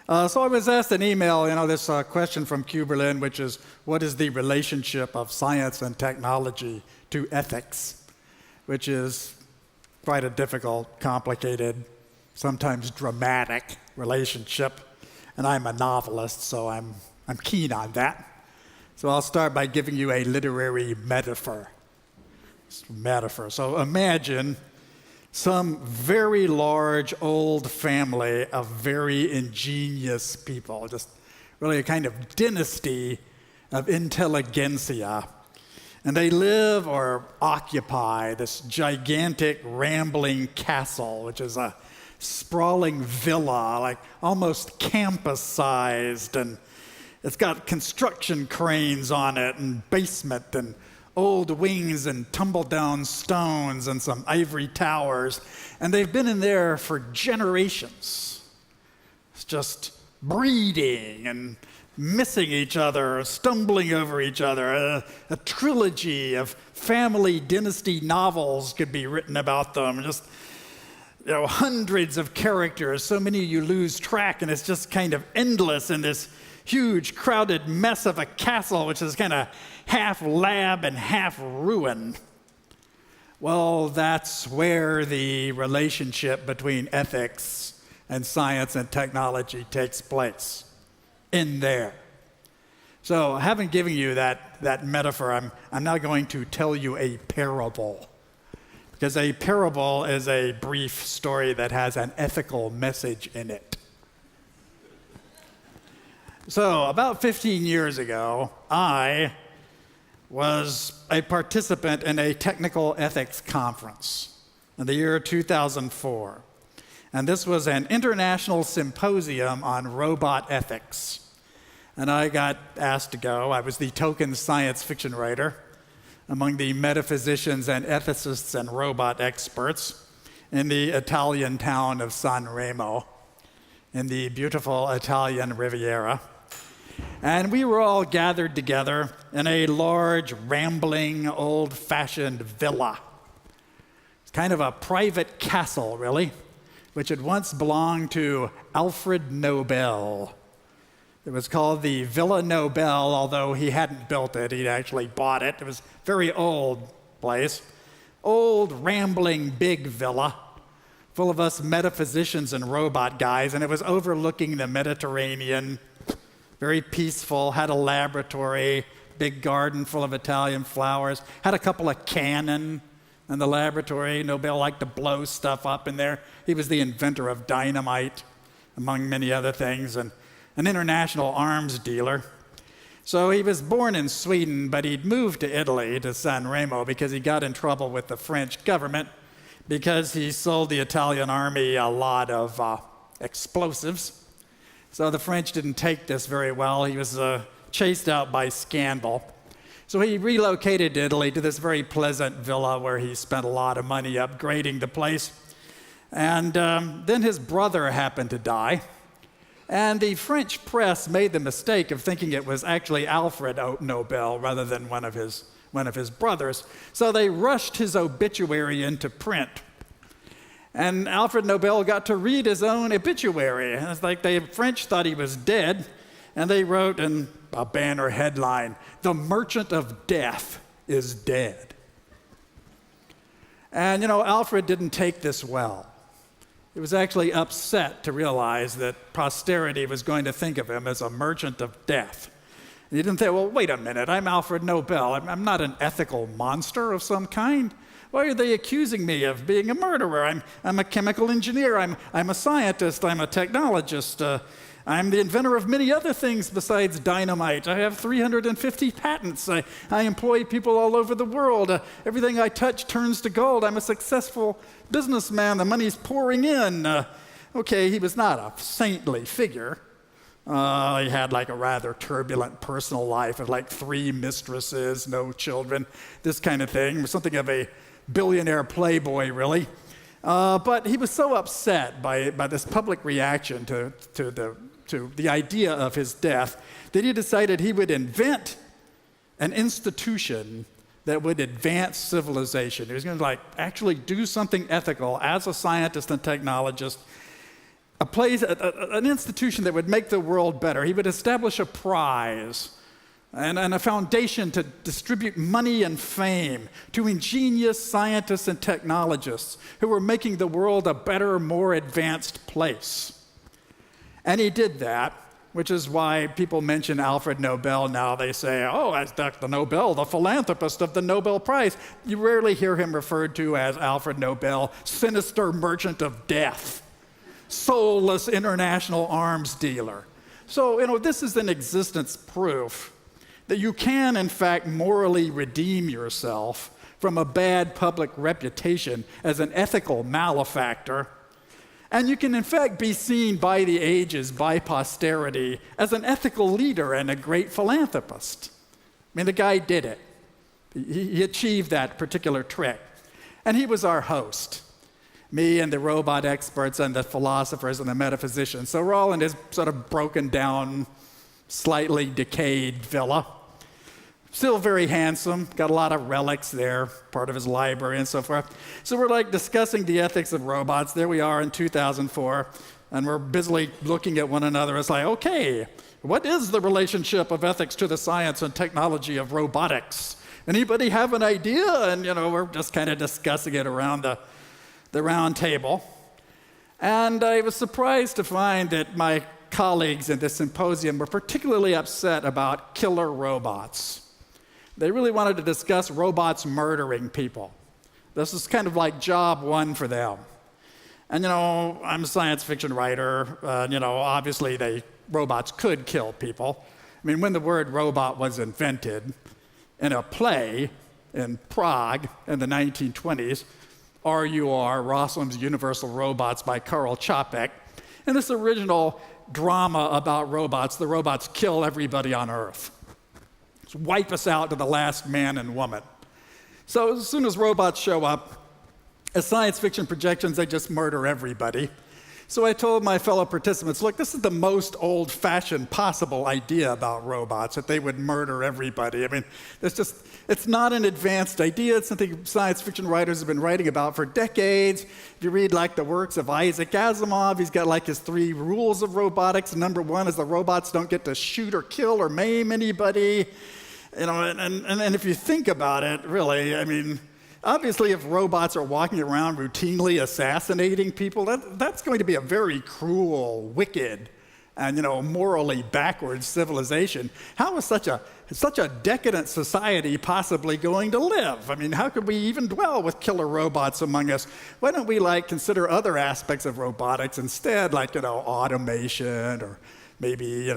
So I was asked an email, this question from BERLIN, which is, what is the relationship of science and technology to ethics? Which is quite a difficult, complicated, sometimes dramatic relationship. And I'm a novelist, so I'm keen on that. So I'll start by giving you a literary metaphor. So imagine some very large old family of very ingenious people, just really a kind of dynasty of intelligentsia. And they live or occupy this gigantic rambling castle, which is a sprawling villa, like almost campus-sized, and it's got construction cranes on it and basement and old wings and tumble-down stones and some ivory towers. And they've been in there for generations. It's just breeding and missing each other, stumbling over each other. A trilogy of family dynasty novels could be written about them. Just, hundreds of characters, so many you lose track, and it's just kind of endless in this huge, crowded mess of a castle, which is kind of half lab and half ruin. Well, that's where the relationship between ethics and science and technology takes place, in there. So, having given you that metaphor, I'm now going to tell you a parable. Because a parable is a brief story that has an ethical message in it. So, about 15 years ago, I was a participant in a technical ethics conference in the year 2004. And this was an international symposium on robot ethics. And I got asked to go. I was the token science fiction writer among the metaphysicians and ethicists and robot experts in the Italian town of San Remo, in the beautiful Italian Riviera. And we were all gathered together in a large, rambling, old-fashioned villa. It's kind of a private castle, really, which had once belonged to Alfred Nobel. It was called the Villa Nobel, although he hadn't built it. He'd actually bought it. It was a very old place. Old, rambling, big villa, full of us metaphysicians and robot guys, and it was overlooking the Mediterranean. Very peaceful, had a laboratory, big garden full of Italian flowers, had a couple of cannon in the laboratory. Nobel liked to blow stuff up in there. He was the inventor of dynamite, among many other things, and an international arms dealer. So he was born in Sweden, but he'd moved to Italy, to San Remo, because he got in trouble with the French government because he sold the Italian army a lot of explosives. So the French didn't take this very well. He was chased out by scandal. So he relocated to Italy, to this very pleasant villa where he spent a lot of money upgrading the place. And then his brother happened to die. And the French press made the mistake of thinking it was actually Alfred Nobel rather than one of his brothers. So they rushed his obituary into print. And Alfred Nobel got to read his own obituary. It's like the French thought he was dead, and they wrote in a banner headline, "The Merchant of Death is dead." And Alfred didn't take this well. He was actually upset to realize that posterity was going to think of him as a merchant of death. And he didn't think, well, wait a minute, I'm Alfred Nobel. I'm not an ethical monster of some kind. Why are they accusing me of being a murderer? I'm a chemical engineer. I'm a scientist. I'm a technologist. I'm the inventor of many other things besides dynamite. I have 350 patents. I employ people all over the world. Everything I touch turns to gold. I'm a successful businessman. The money's pouring in. Okay, he was not a saintly figure. He had like a rather turbulent personal life with like 3 mistresses, no children, this kind of thing. Something of a billionaire playboy, really. But he was so upset by this public reaction to the idea of his death that he decided he would invent an institution that would advance civilization. He was going to actually do something ethical as a scientist and technologist an institution that would make the world better. He would establish a prize and a foundation to distribute money and fame to ingenious scientists and technologists who were making the world a better, more advanced place. And he did that, which is why people mention Alfred Nobel now. They say, oh, that's Dr. Nobel, the philanthropist of the Nobel Prize. You rarely hear him referred to as Alfred Nobel, sinister merchant of death, soulless international arms dealer. So, this is an existence proof that you can, in fact, morally redeem yourself from a bad public reputation as an ethical malefactor. And you can, in fact, be seen by the ages, by posterity, as an ethical leader and a great philanthropist. I mean, the guy did it. He achieved that particular trick. And he was our host, me and the robot experts and the philosophers and the metaphysicians. So we're all in this sort of broken down, slightly decayed villa. Still very handsome, got a lot of relics there, part of his library and so forth. So we're like discussing the ethics of robots. There we are in 2004, and we're busily looking at one another. It's like, okay, what is the relationship of ethics to the science and technology of robotics? Anybody have an idea? And we're just kind of discussing it around the round table. And I was surprised to find that my colleagues in this symposium were particularly upset about killer robots. They really wanted to discuss robots murdering people. This is kind of like job one for them. And I'm a science fiction writer. Obviously robots could kill people. I mean, when the word robot was invented in a play in Prague in the 1920s, RUR, Rossum's Universal Robots by Karl Čapek, in this original drama about robots, the robots kill everybody on Earth. Wipe us out to the last man and woman. So as soon as robots show up, as science fiction projections, they just murder everybody. So I told my fellow participants, look, this is the most old-fashioned possible idea about robots, that they would murder everybody. I mean, it's not an advanced idea. It's something science fiction writers have been writing about for decades. If you read the works of Isaac Asimov, he's got his 3 rules of robotics. Number 1 is the robots don't get to shoot or kill or maim anybody. And if you think about it, really, I mean, obviously if robots are walking around routinely assassinating people, that's going to be a very cruel, wicked, and morally backward civilization. How is such a decadent society possibly going to live? I mean, how could we even dwell with killer robots among us? Why don't we consider other aspects of robotics instead, automation or maybe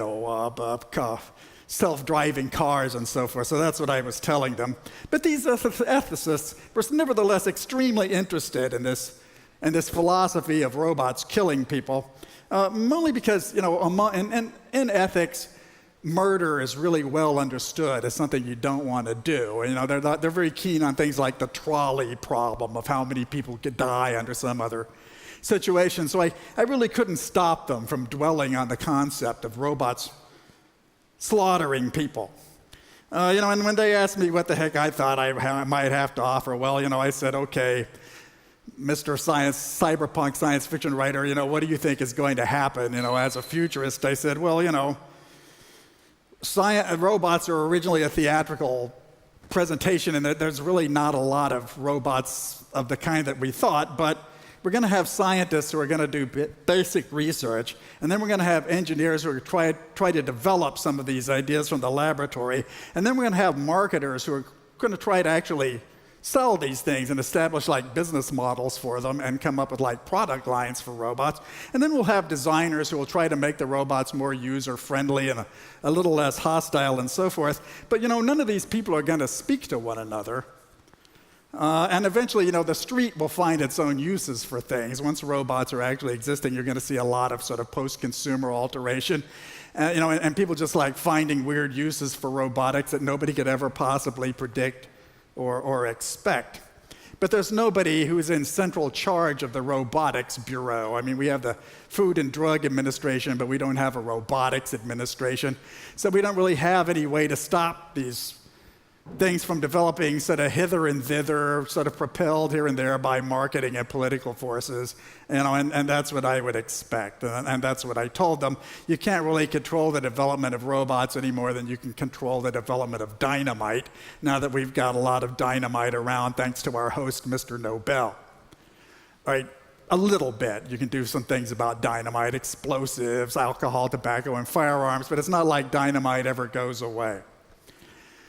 self-driving cars and so forth. So that's what I was telling them. But these ethicists were nevertheless extremely interested in this philosophy of robots killing people, only because in ethics, murder is really well understood as something you don't want to do. They're very keen on things like the trolley problem of how many people could die under some other situation. So I really couldn't stop them from dwelling on the concept of robots slaughtering people. And when they asked me what the heck I thought I might have to offer, well, I said, okay, Mr. Cyberpunk science fiction writer, what do you think is going to happen? As a futurist, I said, well, robots are originally a theatrical presentation, and there's really not a lot of robots of the kind that we thought, but we're going to have scientists who are going to do basic research, and then we're going to have engineers who are try to develop some of these ideas from the laboratory, and then we're going to have marketers who are going to try to actually sell these things and establish business models for them and come up with product lines for robots. And then we'll have designers who will try to make the robots more user-friendly and a little less hostile and so forth. But none of these people are going to speak to one another. And eventually, the street will find its own uses for things. Once robots are actually existing, you're going to see a lot of sort of post-consumer alteration. And people just finding weird uses for robotics that nobody could ever possibly predict or expect. But there's nobody who is in central charge of the robotics bureau. I mean, we have the Food and Drug Administration, but we don't have a robotics administration. So we don't really have any way to stop these things from developing sort of hither and thither, sort of propelled here and there by marketing and political forces, and that's what I would expect, and that's what I told them. You can't really control the development of robots any more than you can control the development of dynamite, now that we've got a lot of dynamite around thanks to our host, Mr. Nobel. All right, a little bit. You can do some things about dynamite, explosives, alcohol, tobacco, and firearms, but it's not like dynamite ever goes away.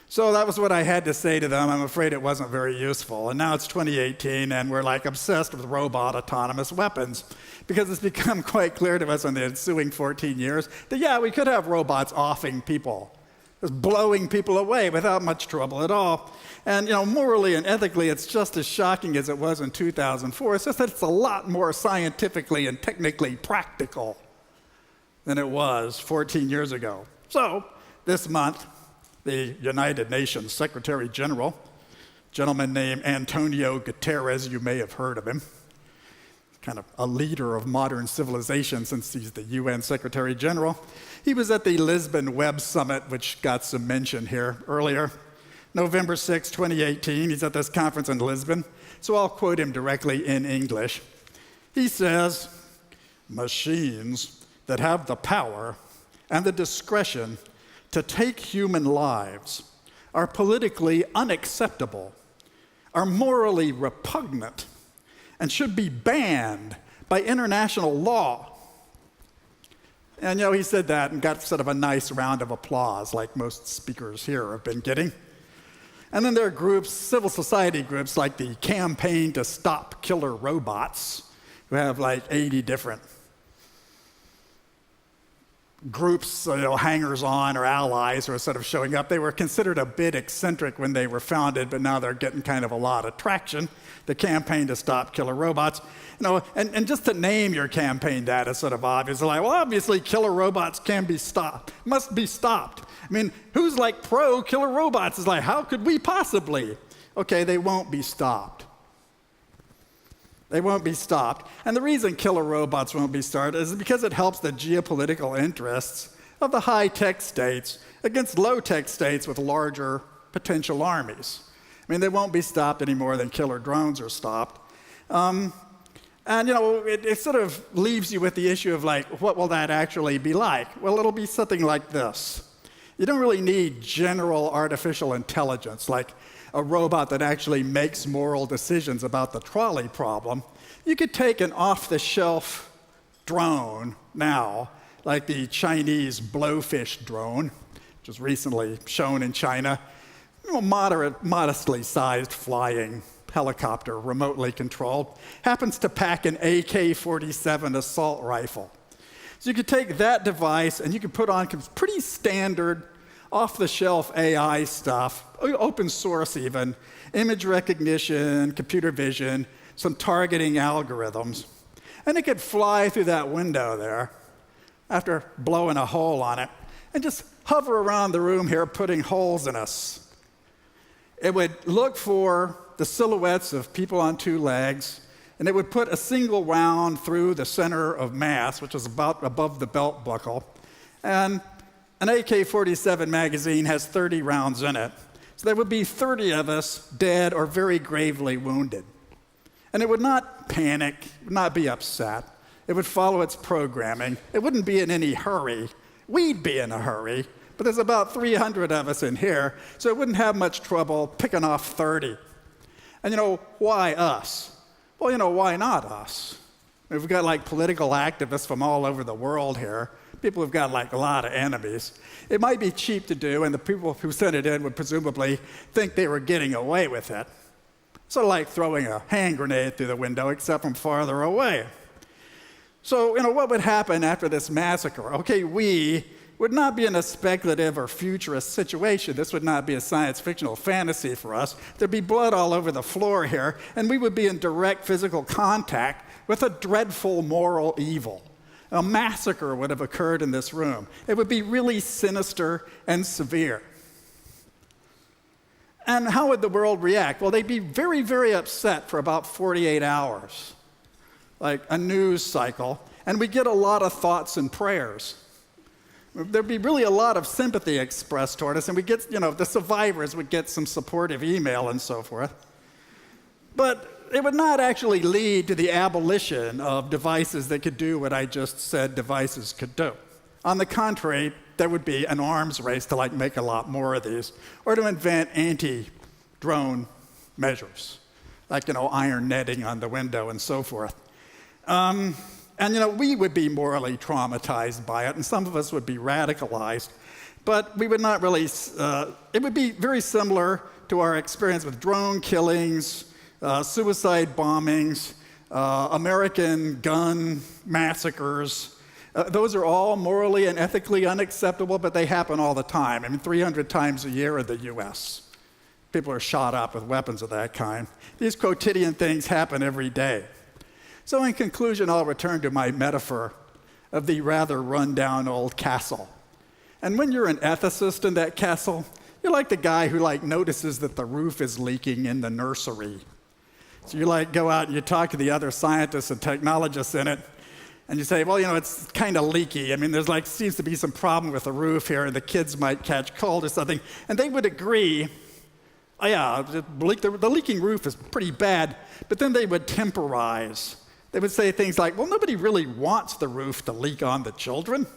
So that was what I had to say to them. I'm afraid it wasn't very useful. And now it's 2018, and we're like obsessed with robot autonomous weapons, because it's become quite clear to us in the ensuing 14 years that, yeah, we could have robots offing people, just blowing people away without much trouble at all. And morally and ethically, it's just as shocking as it was in 2004. It's just that it's a lot more scientifically and technically practical than it was 14 years ago. So this month, the United Nations Secretary General, a gentleman named Antonio Guterres, you may have heard of him, kind of a leader of modern civilization since he's the UN Secretary General. He was at the Lisbon Web Summit, which got some mention here earlier. November 6, 2018, he's at this conference in Lisbon, so I'll quote him directly in English. He says, "Machines that have the power and the discretion to take human lives are politically unacceptable, are morally repugnant, and should be banned by international law." And he said that and got sort of a nice round of applause, like most speakers here have been getting. And then there are groups, civil society groups like the Campaign to Stop Killer Robots, who have like 80 different groups, hangers-on or allies who are sort of showing up. They were considered a bit eccentric when they were founded, but now they're getting kind of a lot of traction. The Campaign to Stop Killer Robots. And just to name your campaign that is sort of obvious. Like, well, obviously killer robots can be stopped, must be stopped. I mean, who's like pro-killer robots? It's like, how could we possibly? Okay, they won't be stopped. They won't be stopped. And the reason killer robots won't be stopped is because it helps the geopolitical interests of the high-tech states against low-tech states with larger potential armies. I mean, they won't be stopped any more than killer drones are stopped. It sort of leaves you with the issue of like, what will that actually be like? Well, it'll be something like this. You don't really need general artificial intelligence, like a robot that actually makes moral decisions about the trolley problem. You could take an off-the-shelf drone now, like the Chinese blowfish drone, which was recently shown in China, modestly sized flying helicopter, remotely controlled, happens to pack an AK-47 assault rifle. So you could take that device and you could put on pretty standard off-the-shelf AI stuff, open source even, image recognition, computer vision, some targeting algorithms. And it could fly through that window there after blowing a hole on it and just hover around the room here, putting holes in us. It would look for the silhouettes of people on two legs, and it would put a single round through the center of mass, which is about above the belt buckle. And an AK-47 magazine has 30 rounds in it. So there would be 30 of us dead or very gravely wounded. And it would not panic, it would not be upset. It would follow its programming. It wouldn't be in any hurry. We'd be in a hurry, but there's about 300 of us in here, so it wouldn't have much trouble picking off 30. And why us? Well, why not us? We've got like political activists from all over the world here. People who've got like a lot of enemies. It might be cheap to do, and the people who sent it in would presumably think they were getting away with it. Sort of like throwing a hand grenade through the window, except from farther away. So, what would happen after this massacre? Okay, we would not be in a speculative or futurist situation. This would not be a science fictional fantasy for us. There'd be blood all over the floor here, and we would be in direct physical contact with a dreadful moral evil. A massacre would have occurred in this room. It would be really sinister and severe. And how would the world react? Well, they'd be very, very upset for about 48 hours, like a news cycle, and we get a lot of thoughts and prayers. there'd be really a lot of sympathy expressed toward us, and we get, the survivors would get some supportive email and so forth. But it would not actually lead to the abolition of devices that could do what I just said devices could do. On the contrary, there would be an arms race to make a lot more of these, or to invent anti-drone measures, iron netting on the window and so forth. And we would be morally traumatized by it, and some of us would be radicalized, but we would not really, it would be very similar to our experience with drone killings, suicide bombings, American gun massacres. Those are all morally and ethically unacceptable, but they happen all the time. 300 times a year in the US. People are shot up with weapons of that kind. These quotidian things happen every day. So in conclusion, I'll return to my metaphor of the rather run-down old castle. And when you're an ethicist in that castle, you're like the guy who notices that the roof is leaking in the nursery. So you go out and you talk to the other scientists and technologists in it, and you say, well, it's kind of leaky. There's seems to be some problem with the roof here, and the kids might catch cold or something. And they would agree, oh yeah, the leaking roof is pretty bad, but then they would temporize. They would say things like, well, nobody really wants the roof to leak on the children.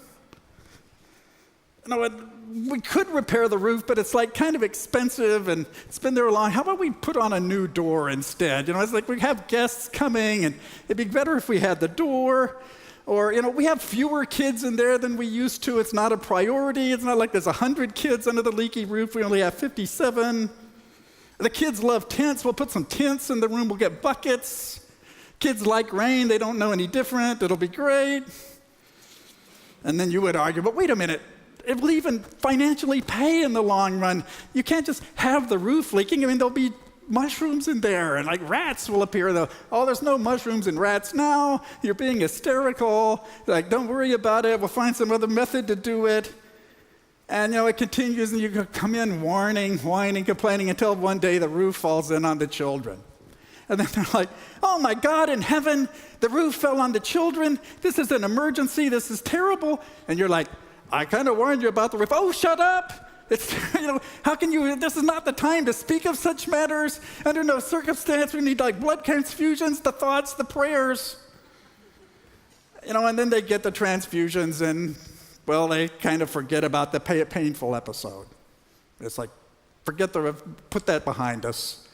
We could repair the roof, but it's kind of expensive and it's been there long. How about we put on a new door instead? It's we have guests coming, and it'd be better if we had the door. Or, we have fewer kids in there than we used to. It's not a priority. It's not like there's 100 kids under the leaky roof. We only have 57. The kids love tents. We'll put some tents in the room. We'll get buckets. Kids like rain. They don't know any different. It'll be great. And then you would argue, but wait a minute. It will even financially pay in the long run. You can't just have the roof leaking. There'll be mushrooms in there, and rats will appear. Oh, there's no mushrooms and rats now. You're being hysterical. Don't worry about it. We'll find some other method to do it. And, it continues, and you come in whining, complaining, until one day the roof falls in on the children. And then they're like, oh my God, in heaven, the roof fell on the children. This is an emergency. This is terrible. And you're like, I kind of warned you about the roof. Oh, shut up. It's, how can you, this is not the time to speak of such matters. Under no circumstance, we need blood transfusions, the thoughts, the prayers. And then they get the transfusions and, well, they kind of forget about the painful episode. It's put that behind us.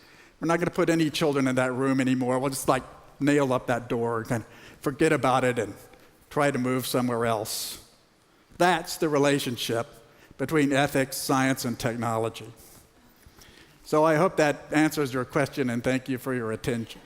We're not going to put any children in that room anymore. We'll just nail up that door and kind of forget about it and try to move somewhere else. That's the relationship between ethics, science, and technology. So I hope that answers your question, and thank you for your attention.